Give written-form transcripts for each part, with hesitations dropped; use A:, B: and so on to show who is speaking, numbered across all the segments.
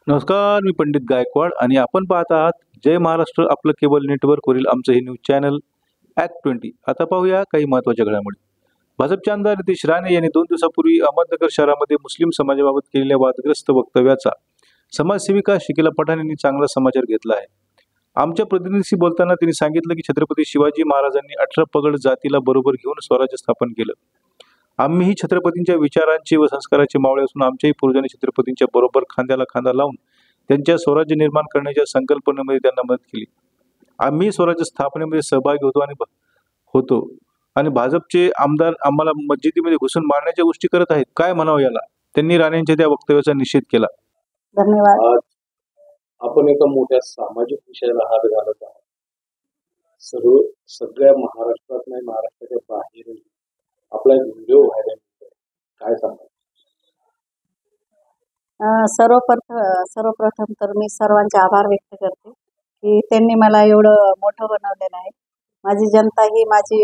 A: नमस्कार, मी पंडित गायकवाड आणि आपण पाहत आहात जय महाराष्ट्र आपलं केबल नेटवर्कवरील आमचं हे न्यूज चॅनल ॲक्ट 20. आता पाहूया काही महत्त्वाच्या घडामोडी. भाजपचे आमदार नितेश राणे यांनी 2 दिवसापूर्वी अहमदनगर शहरामध्ये मुस्लिम समाजाबाबत केलेल्या वादग्रस्त वक्तव्याचा समाजसेविका शिकिला पठाण यांनी चांगला समाचार घेतला आहे. आमच्या प्रतिनिधीशी बोलताना त्यांनी सांगितलं की छत्रपती शिवाजी महाराजांनी 18 पगड जातीला बरोबर घेऊन स्वराज्य स्थापन केलं. आम्हीही छत्रपतींच्या विचारांचे व संस्काराचे मावळे असून आमच्याही पूर्वजांनी छत्रपतींच्या बरोबर खांद्याला खांदा लावून त्यांच्या स्वराज्य निर्माण करण्याच्या संकल्पनेमध्ये त्यांना मदत केली. आम्ही स्वराज्य स्थापनेमध्ये सहभागी होतो आणि भाजपचे आमदार आम्हाला मस्जिदीमध्ये घुसून मारण्याच्या गोष्टी करत आहेत. काय म्हणावं याला? त्यांनी राणेंच्या त्या वक्तव्याचा निषेध केला.
B: धन्यवाद.
C: आज आपण एका मोठ्या सामाजिक विषयाला हात घालत आहात. सगळ्या महाराष्ट्रात नाही, महाराष्ट्राच्या बाहेरही आपला व्हिडिओ व्हायरल होतोय. काय सांगा?
B: सर्वप्रथम तर मी सर्वांचे आभार व्यक्त करते की त्यांनी मला एवढं मोठं बनवलेलं आहे. माझी जनता ही माझी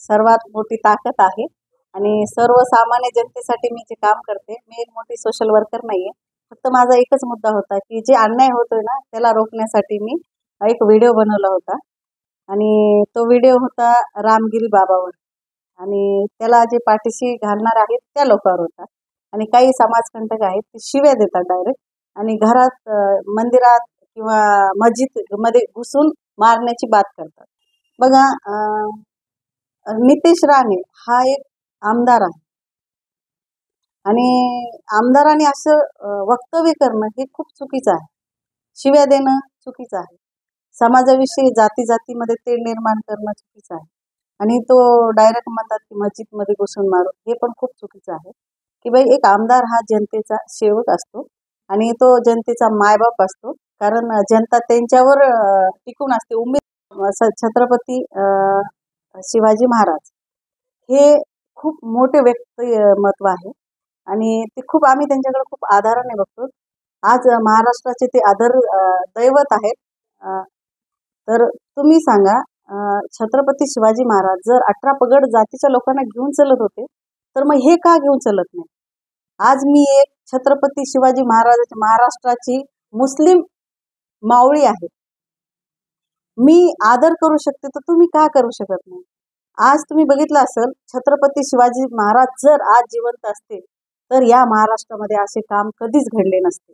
B: सर्वात मोठी ताकद आहे आणि सर्वसामान्य जनतेसाठी मी जे काम करते, मी एक मोठी सोशल वर्कर नाहीये. फक्त माझा एकच मुद्दा होता की जे अन्याय होतोय ना त्याला रोखण्यासाठी मी एक व्हिडिओ बनवला होता आणि तो व्हिडिओ होता रामगिरी बाबावर आणि त्याला जे पाठीशी घालणार आहेत त्या लोकांवर होता आणि काही समाजकंटक आहेत ते शिव्या देतात डायरेक्ट आणि घरात मंदिरात किंवा मस्जिद मध्ये घुसून मारण्याची बात करतात. बघा, नितेश राणे हा एक आमदार आहे आणि आमदाराने असं वक्तव्य करणं हे खूप चुकीचं आहे. शिव्या देणं चुकीचं आहे. समाजाविषयी जातीमध्ये तेढ निर्माण करणं चुकीचं आहे आणि तो डायरेक्ट म्हणतात की मस्जिदमध्ये घुसून मारू, हे पण खूप चुकीचं आहे. की बाई, एक आमदार हा जनतेचा सेवक असतो आणि तो जनतेचा मायबाप असतो, कारण जनता त्यांच्यावर टिकून असते. छत्रपती शिवाजी महाराज हे खूप मोठे व्यक्तिमत्व आहे आणि ते खूप आम्ही त्यांच्याकडे खूप आदराने बघतो. आज महाराष्ट्राचे ते दैवत आहेत. तर तुम्ही सांगा, छत्रपती शिवाजी महाराज जर 18 पगड जातीच्या लोकांना घेऊन चलत होते तर मग हे का घेऊन चलत नाही? आज मी एक छत्रपती शिवाजी महाराष्ट्राची मुस्लिम मावळी आहे. मी आदर करू शकते तर तुम्ही का करू शकत नाही? आज तुम्ही बघितलं असेल, छत्रपती शिवाजी महाराज जर आज जिवंत असते तर या महाराष्ट्रामध्ये असे काम कधीच घडले नसते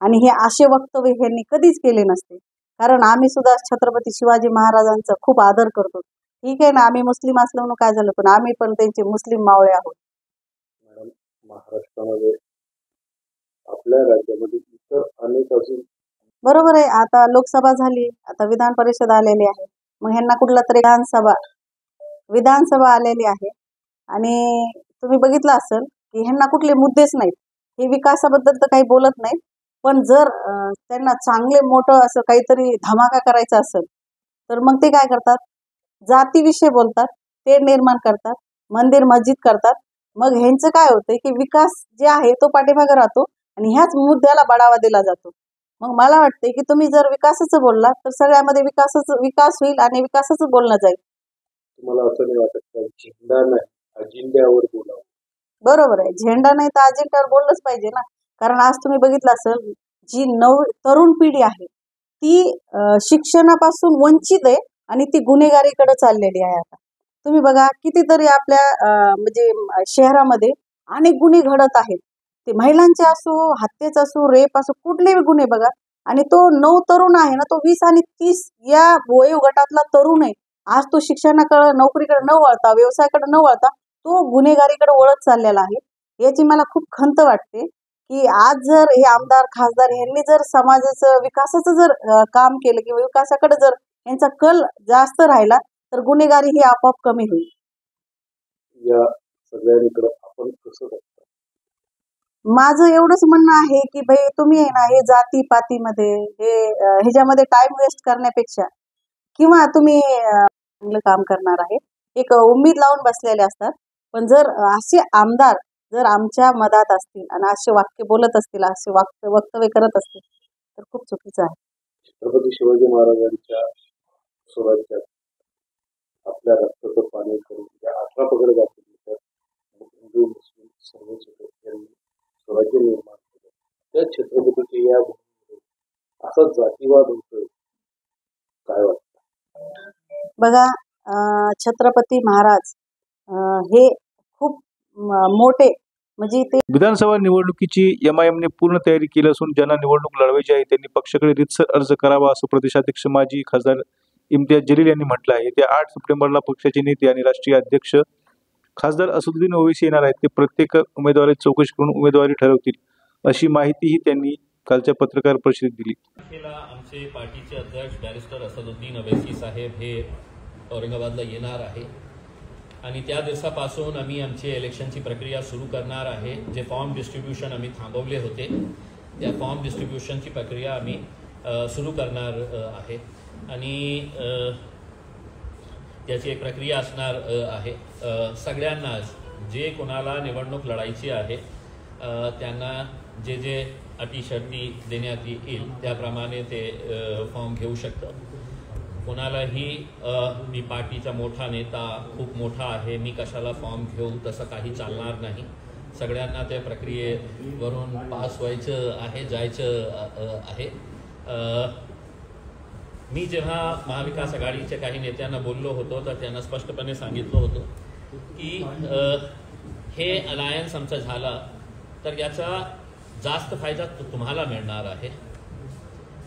B: आणि हे असे वक्तव्य यांनी कधीच केले नसते. कारण आम्ही सुद्धा छत्रपती शिवाजी महाराजांचा खूप आदर करतो. ठीक आहे ना, आम्ही मुस्लिम असल्यामुळे काय झालं, पण आम्ही पण त्यांचे मुस्लिम मावळे आहोत.
C: मॅडम, महाराष्ट्रामध्ये आपल्या राज्यामध्ये इतर अनेक अजून
B: बरोबर आहे. आता लोकसभा झाली, आता विधान परिषद आलेली आहे, मग ह्यांना कुठला तरी विधानसभा आलेली आहे आणि तुम्ही बघितलं असेल की ह्यांना कुठले मुद्देच नाहीत. हे विकासाबद्दल तर काही बोलत नाहीत, पण जर त्यांना चांगले मोठं असं काहीतरी धमाका करायचा असेल तर मग ते काय करतात? जातीविषयी बोलतात, तेढ निर्माण करतात, मंदिर मस्जिद करतात. मग ह्यांचं काय होतंय की विकास जे आहे तो पाठीमागे राहतो आणि ह्याच मुद्द्याला बढावा दिला जातो. मग मला वाटते की तुम्ही जर विकासाचं बोलला तर सगळ्यामध्ये विकास होईल आणि विकासाचं बोलणं जाईल.
C: तुम्हाला असं नाही वाटत का झेंडा नाही अजेंड्यावर बोलावं?
B: बरोबर आहे. झेंडा नाही तर अजेंड्यावर बोललंच पाहिजे ना. कारण आज तुम्ही बघितलं असेल, जी तरुण पिढी आहे ती शिक्षणापासून वंचित आहे आणि ती गुन्हेगारीकडे चाललेली आहे. आता तुम्ही बघा, कितीतरी आपल्या म्हणजे शहरामध्ये अनेक गुन्हे घडत आहेत. ते महिलांचे असो, हत्येच असो, रेप असो, कुठलेही गुन्हे बघा. आणि तो तरुण आहे ना, तो 20 आणि 30 या वयोगटातला तरुण आहे. आज तो शिक्षणाकडे, नोकरीकडे न वळता, व्यवसायाकडे न वळता तो गुन्हेगारीकडे वळत चाललेला आहे. याची मला खूप खंत वाटते की आज जर हे आमदार खासदार यांनी जर समाजाचं विकासाचं जर काम केलं किंवा विकासाकडे जर यांचा कल जास्त राहिला तर गुन्हेगारी ही आपोआप कमी होईल.
C: या सगळ्यांकडे आपण कसं बघतो?
B: माझं एवढंच म्हणणं आहे की भाई, तुम्ही आहे ना, हे जातीपातीमध्ये ह्याच्यामध्ये टाइम वेस्ट करण्यापेक्षा किंवा तुम्ही चांगलं काम करणार आहे, एक उम्मीद लावून बसलेले असतात. पण जर असे आमदार जर आमच्या मधात असतील आणि असे वाक्य बोलत असतील, असे वक्तव्य करत असतील तर खूप चुकीचं आहे.
C: छत्रपती शिवाजी महाराजांच्या स्वराज्यात आपल्या रक्ताचं पाणी करून 18 पगड जातील, हिंदू मुस्लिम सर्वच होते, त्यांनी स्वराज्य निर्माण केलं. त्या छत्रपतीचे या भूमीमध्ये असा जातीवाद होतोय, काय वाटतं?
B: बघा, छत्रपती महाराज हे खूप मोठे, म्हणजे ते
A: विधानसभा निवडणुकीची एमआयएमने पूर्ण तयारी केली असून ज्यांना निवडणूक लढवायची आहे त्यांनी पक्षाकडे रितसर अर्ज करावा असं प्रदेशाध्यक्ष माजी खासदार इम्तियाज जलील यांनी म्हटलं आहे. येत्या 8 सप्टेंबरला पक्षाचे नेते आणि राष्ट्रीय अध्यक्ष खासदार असदुद्दीन ओवैसी येणार आहेत. ते प्रत्येक उमेदवाराची चौकशी करून उमेदवारी ठरवतील, अशी माहितीही त्यांनी कालच्या पत्रकार परिषदेत दिली.
D: आमचे पार्टीचे अध्यक्ष बॅरिस्टर असदुद्दीन ओवैसी साहेब हे औरंगाबादला येणार आहे आणि त्या दिवसापासून आम्ही आमची इलेक्शनची प्रक्रिया सुरू करणार आहे. जे फॉर्म डिस्ट्रीब्युशन आम्ही थांबवले होते त्या फॉर्म डिस्ट्रीब्युशनची प्रक्रिया आम्ही सुरू करणार आहे आणि त्याची एक प्रक्रिया असणार आहे. सगळ्यांनाच जे कोणाला निवडणूक लढायची आहे त्यांना जे जे अटी शर्ती देण्यात येईल त्याप्रमाणे ते फॉर्म घेऊ शकतात. कोणालाही मी पार्टीचा मोठा नेता, खूप मोठा आहे, मी कशाला फॉर्म घेऊ, तसं काही चालणार नाही. सगळ्यांना त्या प्रक्रियेवरून पास व्हायचं आहे, जायचं आहे. मी जेव्हा महाविकास आघाडीच्या काही नेत्यांना बोललो होतो तर त्यांना स्पष्टपणे सांगितलं होतं की हे अलायन्स आमचा झाला तर याचा जास्त फायदा तुम्हाला मिळणार आहे.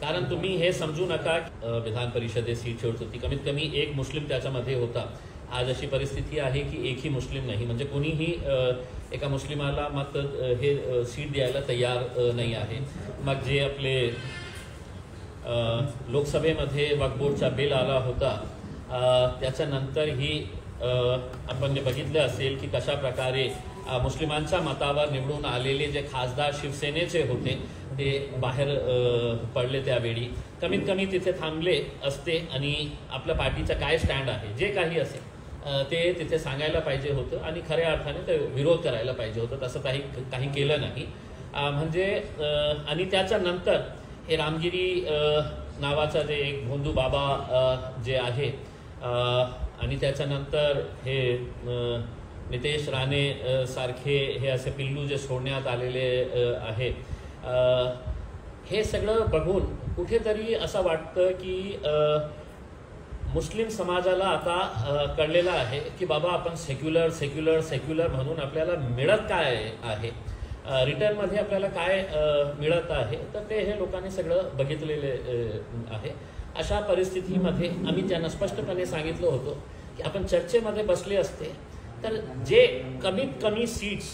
D: कारण तुम्ही हे समजू नका विधान परिषदेत सीट शेवट होती, कमीत कमी एक मुस्लिम त्याच्यामध्ये होता. आज अशी परिस्थिती आहे की एकही मुस्लिम नाही, म्हणजे कोणीही एका मुस्लिमाला मत हे सीट द्यायला तयार नाही आहे. मग जे आपले लोकसभेमध्ये वक्फ बोर्डचा बिल आला होता त्याच्यानंतरही आपण बघितलं असेल की कशा प्रकारे मुस्लिमांच्या मतावर निवडून आलेले जे खासदार शिवसेनेचे होते ते बाहेर पडले. त्यावेळी कमीत कमी तिथे थांबले असते आणि आपल्या पार्टीचा काय स्टँड आहे जे काही असेल ते तिथे सांगायला पाहिजे होतं आणि खऱ्या अर्थाने ते विरोध करायला पाहिजे होतं. तसं काही केलं नाही. म्हणजे आणि त्याच्यानंतर हे रामगिरी नावाचा जे एक भोंदू बाबा जे आहे आणि त्याच्यानंतर हे नितेश राणे सारखे हे असे पिल्लू जे सोडण्यात आलेले आहे, हे सगळं बघून कुठेतरी असं वाटतं की मुस्लिम समाजाला आता कळलेलं आहे की बाबा आपण सेक्युलर सेक्युलर सेक्युलर म्हणून आपल्याला मिळत काय आहे, रिटर्नमध्ये आपल्याला काय मिळत आहे, तर ते हे लोकांनी सगळं बघितलेले आहे. अशा परिस्थितीमध्ये आम्ही त्यांना स्पष्टपणे सांगितलं होतं की आपण चर्चेमध्ये बसले असते तर जे कमीत कमी सीट्स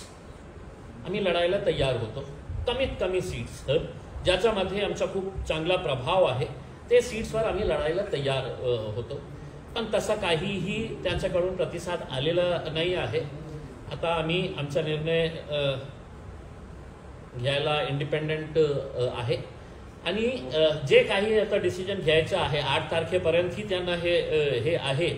D: आम्ही लढायला तयार होतो, कमीत कमी सीट्स ज्याच्यामध्ये आमचा खूप चांगला प्रभाव आहे ते सीट्सवर आम्ही लढायला तयार होतो. पण तसा काहीही त्यांच्याकडून प्रतिसाद आलेला नाही आहे. आता आम्ही आमचा निर्णय घ्यायला इंडिपेंडंट आहे आणि जे काही आता डिसिजन घ्यायचं आहे 8 तारखेपर्यंतही त्यांना हे आहे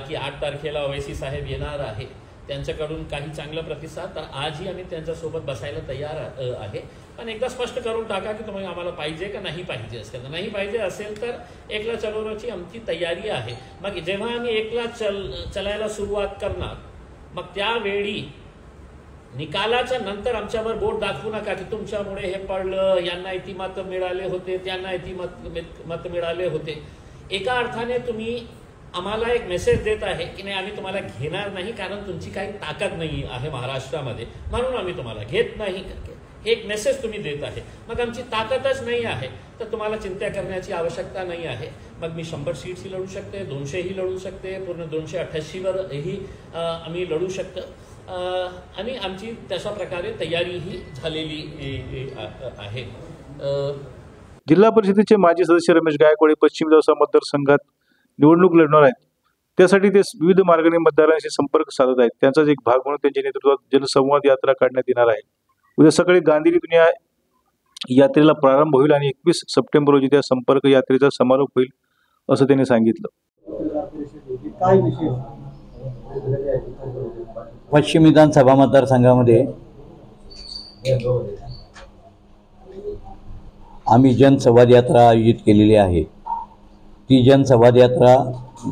D: की 8 तारखेला ओवैसी साहेब येणार आहे. त्यांच्याकडून काही चांगला प्रतिसाद तर आजही आम्ही त्यांच्यासोबत बसायला तयार आहे. पण एकदा स्पष्ट करून टाका की तुम्ही आम्हाला पाहिजे का नाही पाहिजे असेल तर नाही पाहिजे असेल तर एकला चलवण्याची आमची तयारी आहे. मग जेव्हा आम्ही एकला चलायला सुरुवात करणार मग त्यावेळी निकालाच्या नंतर आमच्यावर बोट दाखवू नका की तुमच्यामुळे हे पडलं, यांना इथे मत मिळाले होते, त्यांना इथे मत मिळाले होते. एका अर्थाने तुम्ही आम्हाला एक मेसेज देत आहे की नाही आम्ही तुम्हाला घेणार नाही कारण तुमची काही ताकद नाही आहे महाराष्ट्रामध्ये म्हणून आम्ही तुम्हाला घेत नाही. हे एक मेसेज तुम्ही देत आहे. मग आमची ताकदच नाही आहे तर तुम्हाला चिंता करण्याची आवश्यकता नाही आहे. मग मी 100 सीट्सही लढू शकते, 200ही लढू शकते, पूर्ण 288वरही आम्ही लढू शकतो आणि आमची तशा प्रकारे तयारीही झालेली आहे.
A: जिल्हा परिषदेचे माजी सदस्य रमेश गायकवाड पश्चिम दौसा मतदारसंघात निवडणूक लढणार आहेत. त्यासाठी ते विविध मार्गाने मतदारांशी संपर्क साधत आहेत. त्यांचाच एक भाग म्हणून त्यांच्या नेतृत्वात जनसंवाद यात्रा काढण्यात येणार आहे. उद्या सकाळी गांधीतून या यात्रेला प्रारंभ होईल आणि 21 सप्टेंबर रोजी त्या संपर्क यात्रेचा समारोप होईल असं त्यांनी सांगितलं.
E: पश्चिम विधानसभा मतदारसंघामध्ये आम्ही जनसंवाद यात्रा आयोजित केलेली आहे. ती जनसंवाद यात्रा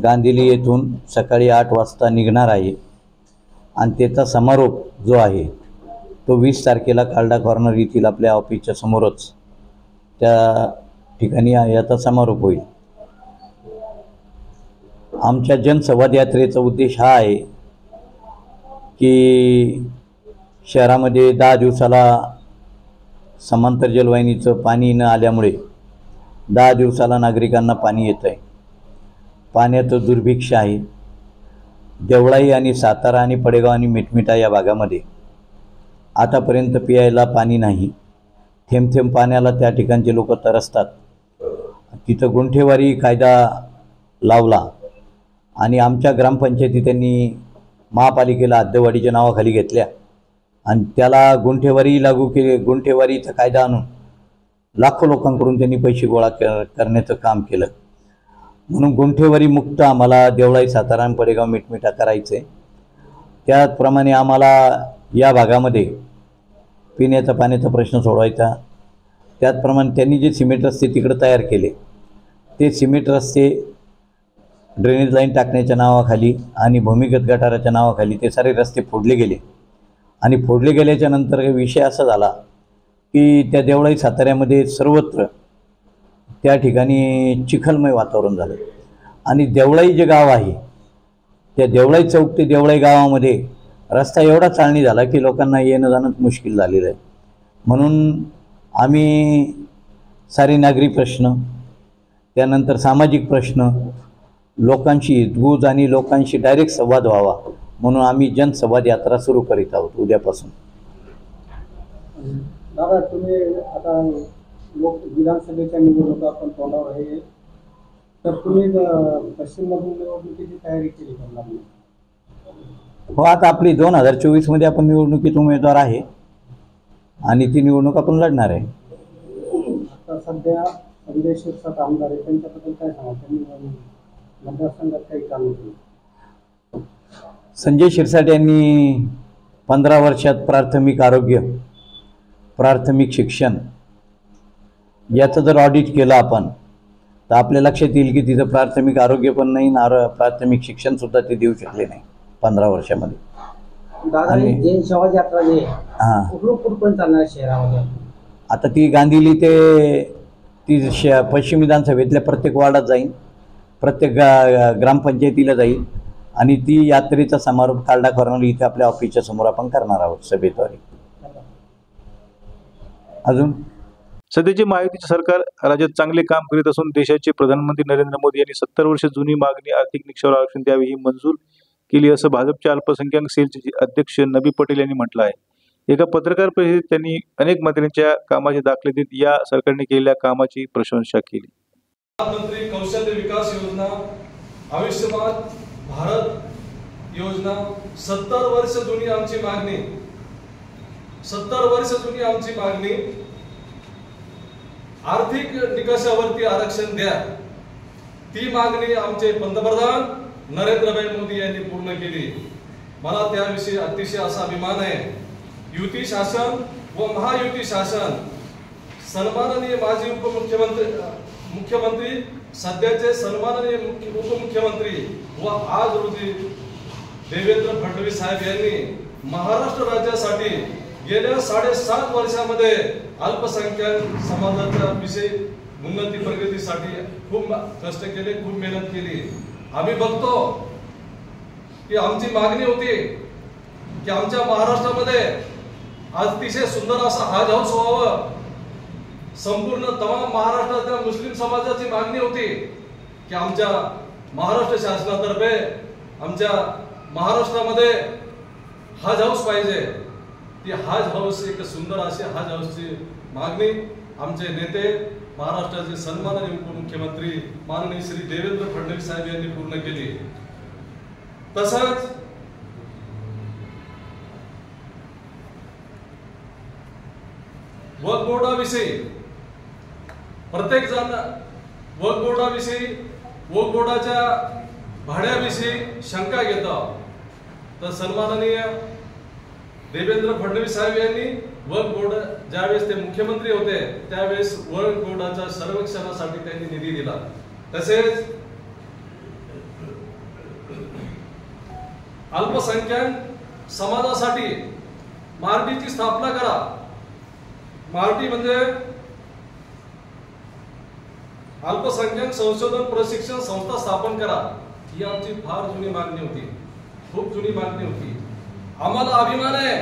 E: गांधीली येथून सकाळी 8 वाजता निघणार आहे आणि त्याचा समारोप जो आहे तो 20 तारखेला कालडा कॉर्नर येथील आपल्या ऑफिसच्या समोरच त्या ठिकाणी याचा समारोप होईल. आमच्या जनसंवाद यात्रेचा उद्देश हा आहे की शहरामध्ये 10 दिवसाला समांतर जलवाहिनीचं पाणी न आल्यामुळे 10 दिवसाला नागरिकांना पाणी येत आहे. पाण्याचं दुर्भिक्ष आहे. देवळाई आणि सातारा आणि पडेगाव आणि मिठमिठा या भागामध्ये आतापर्यंत प्यायला पाणी नाही. थेंब थेंब पाण्याला त्या ठिकाणचे लोक तरसतात. तिथं गुंठेवारी कायदा लावला आणि आमच्या ग्रामपंचायती त्यांनी महापालिकेला हद्दवाढीच्या नावाखाली घेतल्या आणि त्याला गुंठेवारी लागू केले. गुंठेवारीचा कायदा आणून लाखो लोकांकडून त्यांनी पैसे गोळा करण्याचं काम केलं. म्हणून गुंठेवारी मुक्त आम्हाला देवळाई, सातारा आणि पडेगाव मिठमिठा करायचं आहे. त्याचप्रमाणे आम्हाला या भागामध्ये पिण्याचा पाण्याचा प्रश्न सोडवायचा. त्याचप्रमाणे त्यांनी जे सिमेंट रस्ते तिकडे तयार केले ते सिमेंट रस्ते ड्रेनेज लाईन टाकण्याच्या नावाखाली आणि भूमिगत गटाराच्या नावाखाली ते सारे रस्ते फोडले गेले. आणि फोडले गेल्याच्या नंतर विषय असा झाला की त्या देवळाई साताऱ्यामध्ये सर्वत्र त्या ठिकाणी चिखलमय वातावरण झालं. आणि देवळाई जे गाव आहे त्या देवळाई चौक ते देवळाई गावामध्ये रस्ता एवढा चाळणी झाला की लोकांना येणं जाणं मुश्किल झालेलं आहे. म्हणून आम्ही सारे नागरी प्रश्न, त्यानंतर सामाजिक प्रश्न, लोकांशी हितगुज आणि लोकांशी डायरेक्ट संवाद व्हावा म्हणून आम्ही जनसंवाद यात्रा सुरू करीत आहोत उद्यापासून.
F: दादा, तुम्ही आता विधानसभेच्या निवडणुका पण तोंडावर आहे, तर तुम्ही पश्चिममधून निवडणुकीची तयारी केली का?
E: हो, आता आपली 2024मध्ये आपण निवडणुकीत उमेदवार आहे आणि ती निवडणूक आपण लढणार आहे.
F: आता सध्या संजय शिरसाट आमदार आहे, त्यांच्याबद्दल काय सांगा? त्यांनी मतदारसंघात काही काम केलं?
E: संजय शिरसाट यांनी 15 वर्षात प्राथमिक आरोग्य, प्राथमिक शिक्षण याचं जर ऑडिट केलं आपण तर आपल्या लक्षात येईल की तिथं प्राथमिक आरोग्य पण नाही, प्राथमिक शिक्षणसुद्धा ते देऊ शकले नाही 15 वर्षामध्ये.
F: दादा, जनसंवाद यात्रा जी आहे कुठून चालणार शहरामध्ये?
E: आता ती गांधीली ते ती पश्चिम विधानसभेतल्या प्रत्येक वार्डात जाईल, प्रत्येक ग्रामपंचायतीला जाईल आणि ती यात्रेचा समारोप कालडा कॉर्नर इथे आपल्या ऑफिसच्या समोर आपण करणार आहोत सभेद्वारे. अजून
A: सध्याचे महायुतीचे सरकार राज्यात चांगले काम करीत असून देशाचे प्रधानमंत्री नरेंद्र मोदी यांनी 70 वर्ष जुनी मागणी आर्थिक निकषावर आरक्षण द्यावे ही मंजूर केली असं भाजपच्या अल्पसंख्याक सेलचे अध्यक्ष नबी पटेल यांनी म्हटलं आहे. एका पत्रकार परिषदेत त्यांनी अनेक मंत्र्यांच्या कामाचे दाखले देत या सरकारने केलेल्या कामाची प्रशंसा केली.
G: प्रधानमंत्री कौशल्य विकास योजना, आयुष्यमान भारत योजना, 70 वर्ष जुनी आमची मागणी, 70 वर्ष जुनी आमची मागणी आर्थिक निकषावरती आरक्षण द्या. ती मागणी आमचे पंतप्रधान नरेंद्रभाई मोदी यांनी पूर्ण केली. मला त्याविषयी अतिशय असा अभिमान आहे. युती शासन व महायुती शासन, सन्माननीय माजी मुख्यमंत्री, सध्याचे सन्माननीय उपमुख्यमंत्री व आज रोजी देवेंद्र फडणवीस साहेब यांनी महाराष्ट्र राज्यासाठी गेल्या 7.5 वर्षामध्ये अल्पसंख्याक समाजाच्या विषयी उन्नती प्रगतीसाठी खूप कष्ट केले, खूप मेहनत केली. आम्ही बघतो की आमची मागणी होती की आमच्या महाराष्ट्रामध्ये अतिशय सुंदर असा हज हाऊस व्हावं. संपूर्ण तमाम महाराष्ट्राच्या मुस्लिम समाजाची मागणी होती की आमच्या महाराष्ट्र शासनातर्फे आमच्या महाराष्ट्रामध्ये हज हाऊस पाहिजे. ती हज हाऊस, एक सुंदर अशी हज हाऊसची मागणी आमचे नेते, महाराष्ट्राचे सन्माननीय उपमुख्यमंत्री माननीय श्री देवेंद्र फडणवीस साहेब यांनी पूर्ण केली. तसंच वक्फ बोर्डाविषयी प्रत्येक जण वक्फ बोर्डाच्या भाड्याविषयी शंका घेतात. तर सन्माननीय देवेंद्र फडणवीस साहेब यांनी वक्फ बोर्ड ज्यावेळेस ते मुख्यमंत्री होते त्यावेळेस वक्फ बोर्डाच्या सर्वेक्षणासाठी त्यांनी निधी दिला. तसेच अल्पसंख्याक समाजासाठी मार्टीची स्थापना करा. मार्टी म्हणजे अल्पसंख्याक संशोधन प्रशिक्षण संस्था स्थापन करा. ही आमची फार जुनी मागणी होती, खूप जुनी मागणी होती. आम्हाला अभिमान आहे,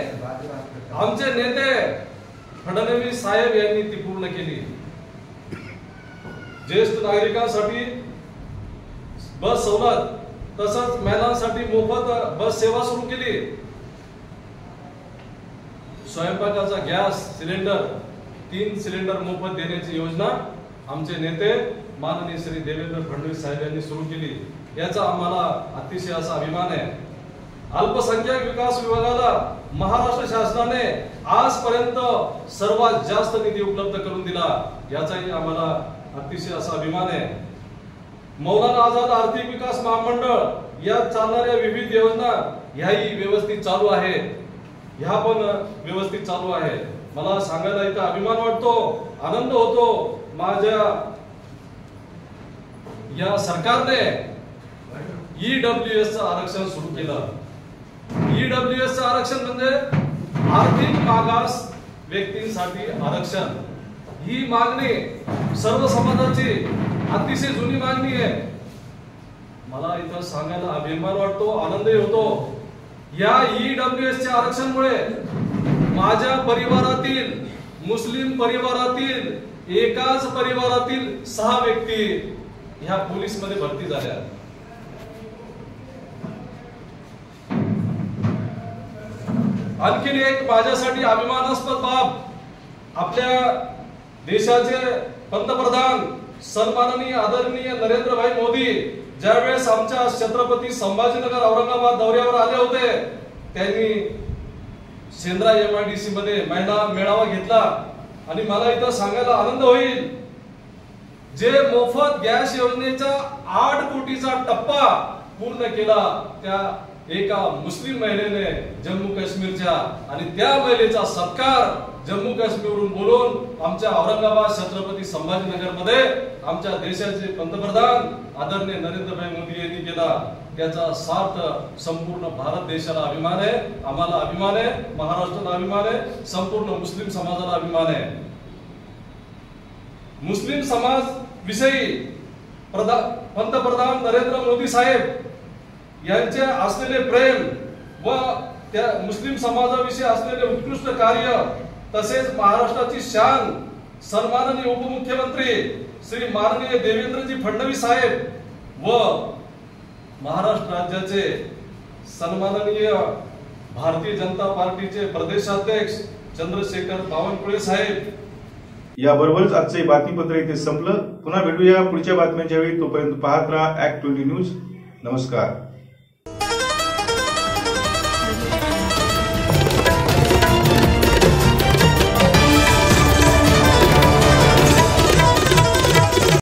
G: आमचे नेते फडणवीस साहेब यांनी ती पूर्ण केली. ज्येष्ठ नागरिकांसाठी बस सवलत, तसंच महिलांसाठी मोफत बस सेवा सुरू केली. स्वयंपाकाचा गॅस सिलेंडर 3 सिलेंडर मोफत देण्याची योजना आमचे नेते माननीय श्री देवेंद्र फडणवीस साहेब यांनी सुरू केली. याचा आम्हाला अतिशय असा अभिमान आहे. अल्पसंख्याक विकास विभागाला महाराष्ट्र शासनाने आजपर्यंत सर्वात जास्त निधी उपलब्ध करून दिला, याचाही आम्हाला अतिशय असा अभिमान आहे. मौलाना आझाद आर्थिक विकास महामंडळ या चालणाऱ्या विविध योजना ह्याही व्यवस्थित चालू आहे, ह्या पण व्यवस्थित चालू आहे. मला सांगायला इथं अभिमान वाटतो, आनंद होतो. माझ्या या सरकारने ईडब्ल्यूएस आरक्षण सुरू केलं. ईडब्ल्यूएस आरक्षण म्हणजे आर्थिक मागास व्यक्तींसाठी आरक्षण. ही मागणी सर्व समाजाची अतिशय जुनी मागणी आहे. मला इथं सांगायला अभिमान वाटतो, आनंदही होतो. या ईडब्ल्यूएसच्या आरक्षणामुळे माझ्या परिवारातील, मुस्लिम परिवारातील, एकाच परिवारातील 6 व्यक्ती ह्या पोलीस मध्ये भरती झाल्या. आणखीन एक माझ्यासाठी अभिमानास्पद बाब, आपल्या देशाचे पंतप्रधान सन्माननीय आदरणीय नरेंद्रभाई मोदी ज्यावेळेस आमच्या छत्रपती संभाजीनगर औरंगाबाद दौऱ्यावर आले होते, त्यांनी शेंद्रा MIDC मध्ये महिला मेळावा घेतला. आणि मला इथं सांगायला आनंद होईल, जे मोफत गॅस योजनेचा 8 कोटीचा टप्पा पूर्ण केला त्या एका मुस्लिम महिलेने जम्मू काश्मीरच्या, आणि त्या महिलेचा सत्कार जम्मू काश्मीरवरून बोलून आमच्या औरंगाबाद छत्रपती संभाजीनगर मध्ये आमच्या देशाचे पंतप्रधान आदरणीय नरेंद्रभाई मोदी यांनी केला. त्याचा सार्थ संपूर्ण भारत देशाला अभिमान आहे, आम्हाला अभिमान आहे, महाराष्ट्राला अभिमान आहे, संपूर्ण मुस्लिम समाजाला अभिमान आहे. मुस्लिम समाज विषयी पंतप्रधान नरेंद्र मोदी साहेब यांचे असलेले प्रेम व त्या मुस्लिम समाजाविषयी असलेले उत्कृष्ट कार्य, तसेच महाराष्ट्राची शान सन्माननीय उपमुख्यमंत्री श्री माननीय देवेंद्रजी फडणवीस साहेब व महाराष्ट्र राज्याचे सन्माननीय भारतीय जनता पार्टीचे प्रदेशाध्यक्ष चंद्रशेखर बावनकुळे साहेब.
H: याबरोबरच आजचे बातमीपत्र इथे संपलं. पुन्हा भेटूया पुढच्या बातम्यांच्या वेळी. तोपर्यंत पाहत राहा Act 20 न्यूज. नमस्कार.